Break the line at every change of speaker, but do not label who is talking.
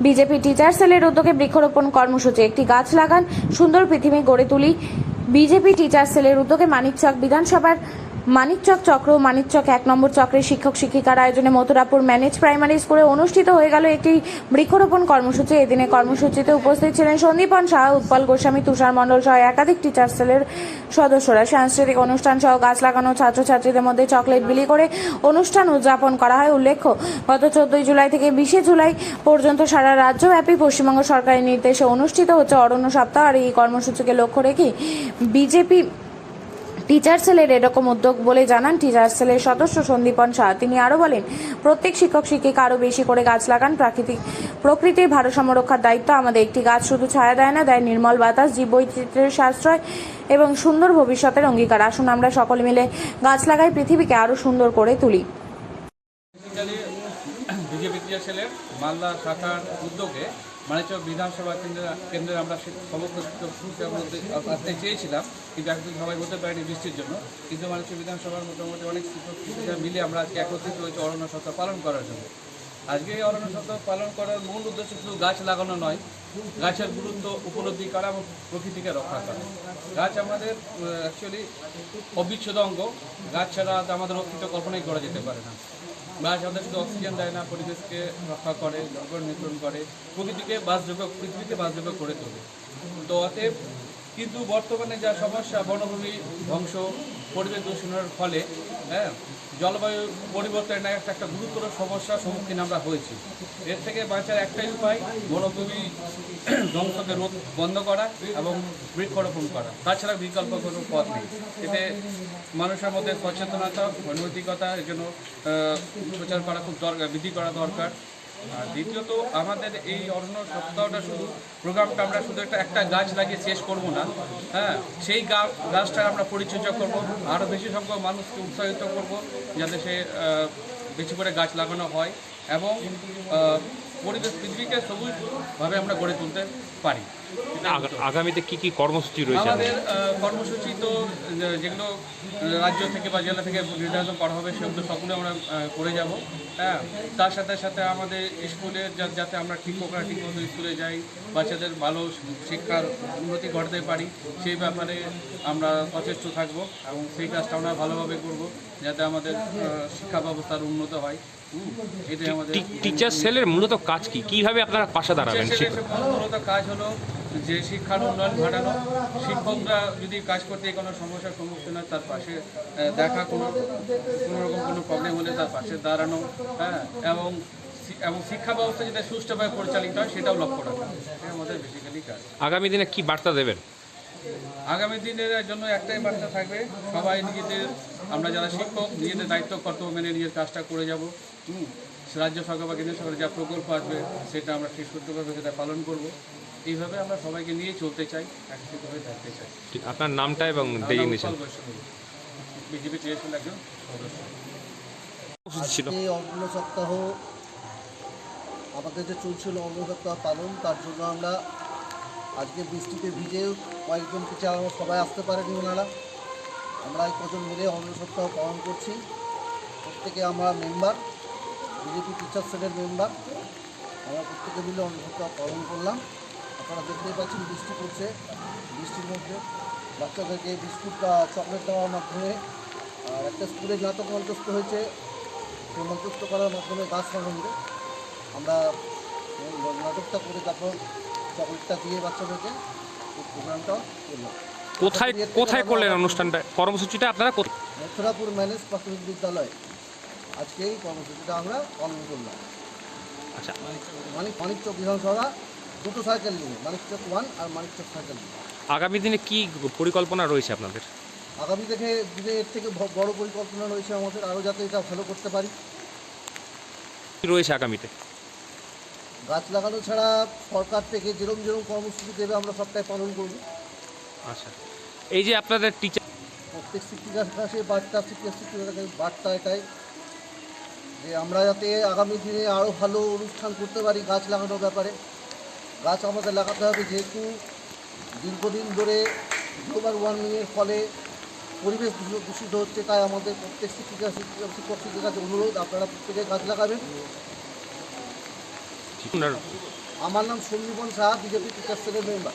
BJP teacher সেলের উদ্যোগে বৃক্ষরোপণ কর্মসূচি। একটি গাছ লাগান, সুন্দর পৃথিবী গড়ে তুলি। বিজেপি টিচার সেলের উদ্যোগে মানিকচক বিধানসভার মানিকচক চক্র মানিকচক 1 নম্বর চক্রের শিক্ষক শিক্ষিকার আয়োজনে মথুরাপুর ম্যানেজ প্রাইমারি স্কুলে অনুষ্ঠিত হয়ে গেল একটি বৃক্ষরোপণ কর্মসূচি। এদিনে কর্মসূচিতে উপস্থিত ছিলেন সন্দীপন সাহা, উৎপল গোস্বামী, তুষার মণ্ডল সহ একাধিক টিচার সেলের সদস্যরা। সাংস্কৃতিক অনুষ্ঠান সহ গাছ লাগানো, ছাত্রছাত্রীদের মধ্যে চকলেট বিলি করে অনুষ্ঠান উদযাপন করা হয়। উল্লেখ্য, গত 14 জুলাই থেকে 20 জুলাই পর্যন্ত সারা রাজ্যব্যাপী পশ্চিমবঙ্গ সরকারের নির্দেশে অনুষ্ঠিত হচ্ছে অরণ্য সপ্তাহ। আর এই কর্মসূচিকে লক্ষ্য রেখে বিজেপি টিচার সেলের এরকম উদ্যোগ বলে জানান টিচার সেলের সদস্য সন্দীপন সাহা। তিনি আরও বলেন, প্রত্যেক শিক্ষক শিক্ষিকা আরও বেশি করে গাছ লাগান। প্রকৃতির ভারসাম্য রক্ষার দায়িত্ব আমাদের। একটি গাছ শুধু ছায়া দেয় না, দেয় নির্মল বাতাস, জীববৈচিত্র্যের সাশ্রয় এবং সুন্দর ভবিষ্যতের অঙ্গীকার। আসুন আমরা সকলে মিলে গাছ লাগাই, পৃথিবীকে আরও সুন্দর করে তুলি।
বিজেপি টিচার সেলের মালদা শাখার উদ্যোগে মানিকচক বিধানসভা কেন্দ্রে আমরা সমস্ত আসতে চেয়েছিলাম, কিন্তু একদিন সবাই বলতে পারিনি বৃষ্টির জন্য। কিন্তু মানিকচক বিধানসভার মোটামুটি অনেক শিক্ষক শিক্ষিকা মিলে আমরা আজকে একত্রিত হয়েছে অরণ্য সপ্তাহ পালন করার জন্য। আজকে এই অরণ্য সপ্তাহ পালন করার মূল উদ্দেশ্য শুধু গাছ লাগানো নয়, গাছের গুরুত্ব উপলব্ধি করা এবং প্রকৃতিকে রক্ষা করা। গাছ আমাদের অ্যাকচুয়ালি অবিচ্ছেদ্য অঙ্গ। গাছ ছাড়া আমাদের অস্তিত্ব কল্পনাই করা যেতে পারে না। গাছ আমাদের শুধু অক্সিজেন দেয় না, পরিবেশকে রক্ষা করে, জল নিয়ন্ত্রণ করে, পৃথিবীকে বাসযোগ্য করে তোলে। তো অতএব কিন্তু বর্তমানে যা সমস্যা, বনভূমি ধ্বংস, পরিবেশ দূষণের ফলে জলবায়ু পরিবর্তনের একটা গুরুতর সমস্যার সম্মুখীন আমরা হয়েছি। এর থেকে বাঁচার একটাই উপায় বনভূমি ধ্বংসকে রোধ বন্ধ করা এবং বৃক্ষরোপণ করা। তাছাড়া বিকল্প কোনো পথ নেই। এতে মানুষের মধ্যে সচেতনতা, নৈতিকতা এর জন্য প্রচার করা খুব দরকার, বৃদ্ধি করা দরকার। আর দ্বিতীয়ত, আমাদের এই অরণ্য সপ্তাহটা প্রোগ্রামটা আমরা শুধু একটা গাছ লাগিয়ে শেষ করব না, সেই গাছটার আমরা পরিচর্যা করব, আরও বেশি সংখ্যক মানুষকে উৎসাহিত করব যাতে সে বেশি করে গাছ লাগানো হয় এবং পৃথিবীকে সবুজভাবে আমরা গড়ে তুলতে পারি।
আগামীতে কি কি কর্মসূচি রয়েছে?
আমাদের কর্মসূচি তো যেগুলো রাজ্য থেকে বা জেলা থেকে নির্ধারণ করা হবে সেগুলো সকলে আমরা করে যাব। তার সাথে সাথে আমাদের স্কুলে যাতে আমরা ঠিকমতো স্কুলে যাই, বাচ্চাদের ভালো শিক্ষার উন্নতি ঘটাতে পারি, সেই ব্যাপারে আমরা সচেষ্ট থাকব এবং সেই কাজটা আমরা ভালোভাবে করব যাতে আমাদের শিক্ষা ব্যবস্থার উন্নত হয়। এটাই আমাদের
টিচার সেলের মূলত কাজ কি, কিভাবে আপনারা পাশে দাঁড়াবেন?
মূলত কাজ হলো যে শিক্ষার উন্নয়ন ঘটানো। শিক্ষকরা যদি কাজ করতে কোনো সমস্যার সম্মুখীন হয়, তার পাশে দেখা, কোনো রকম কোনো প্রবলেম হলে তার পাশে দাঁড়ানো, এবং শিক্ষা ব্যবস্থা যাতে সুষ্ঠুভাবে পরিচালিত হয় সেটাও লক্ষ্য রাখা। এটা আমাদের বেসিক্যালি কাজ।
আগামী দিনে কি বার্তা দেবেন?
আগামী দিনের জন্য একটাই বার্তা থাকবে, সবাই আমরা যারা শিক্ষক নিজেদের দায়িত্ব কর্তব্য মেনে নিজের কাজটা করে যাব। রাজ্য সরকার বা কেন্দ্র সরকার যা প্রকল্প আসবে সেটা আমরা ঠিক সত্যভাবে সেটা পালন করব। এইভাবে আমরা সবাইকে নিয়ে চলতে চাই, একত্রিত হয়ে থাকতে চাই।
আপনার নামটা এবং ডেজিগনেশন?
বিজেপি টিএসএল একজন সদস্য।
এই অরণ্য সপ্তাহ আমাদের যে চলছিল অরণ্য সপ্তাহ পালন, তার জন্য আমরা আজকে বৃষ্টিতে ভিজে কয়েকজন টিচার আমরা সবাই আসতে পারেনি ওনারা। আমরা এই কজন মিলে অরণ্য সপ্তাহ পালন করছি। প্রত্যেকে আমরা মেম্বার, বিজেপি টিচার সেলের মেম্বার। আমরা প্রত্যেকে মিলে অরণ্য সপ্তাহ পালন করলাম। আপনারা দেখতেই পাচ্ছেন বৃষ্টি পড়ছে, বৃষ্টির মধ্যে বাচ্চাদেরকে বিস্কুট চকলেট দেওয়ার মাধ্যমে আর একটা স্কুলে নাটক মঞ্চস্থ হয়েছে, সেই মঞ্চস্থ করার মাধ্যমে গাছ লাগানো। আমরা নাটকটা করে তারপর চকলেটটা দিয়ে বাচ্চাদেরকে এই প্রোগ্রামটা করলাম।
কোথায় করলেন অনুষ্ঠানটা, কর্মসূচিটা আপনারা?
মথুরাপুর ম্যানেজ প্রাথমিক বিদ্যালয় আজকে এই কর্মসূচিটা আমরা পালন করলাম।
আচ্ছা,
মানিকচক বিধানসভা দুটো সাইকেল নিয়ে, মানিকচক 1 আর মানিকচক সাইকেল নিয়ে।
আগামী দিনে কি পরিকল্পনা রয়েছে আপনাদের?
আগামী দিনে এর থেকে বড় পরিকল্পনা রয়েছে আমাদের, আরও যাতে এটা ভালো করতে পারি।
কি রয়েছে আগামীতে?
গাছ লাগানো ছাড়া সরকার থেকে যেরকম কর্মসূচি দেবে আমরা সবটাই পালন করব।
আচ্ছা, এই যে আপনাদের টিচার,
প্রত্যেক শিক্ষিকার কাছে বার্তা, শিক্ষকের কাছে বার্তা এটাই যে আমরা যাতে আগামী দিনে আরও ভালো অনুষ্ঠান করতে পারি গাছ লাগানোর ব্যাপারে। গাছ আমাদের লাগাতে হবে, যেহেতু দীর্ঘদিন ধরে গ্লোবাল ওয়ার্মিংয়ের ফলে পরিবেশ দূষিত হচ্ছে। তাই আমাদের প্রত্যেক শিক্ষকের কাছে অনুরোধ, আপনারা প্রত্যেকে গাছ লাগাবেন। আমার নাম সন্দীপন সাহা, বিজেপি টিচার সেলের মেম্বার।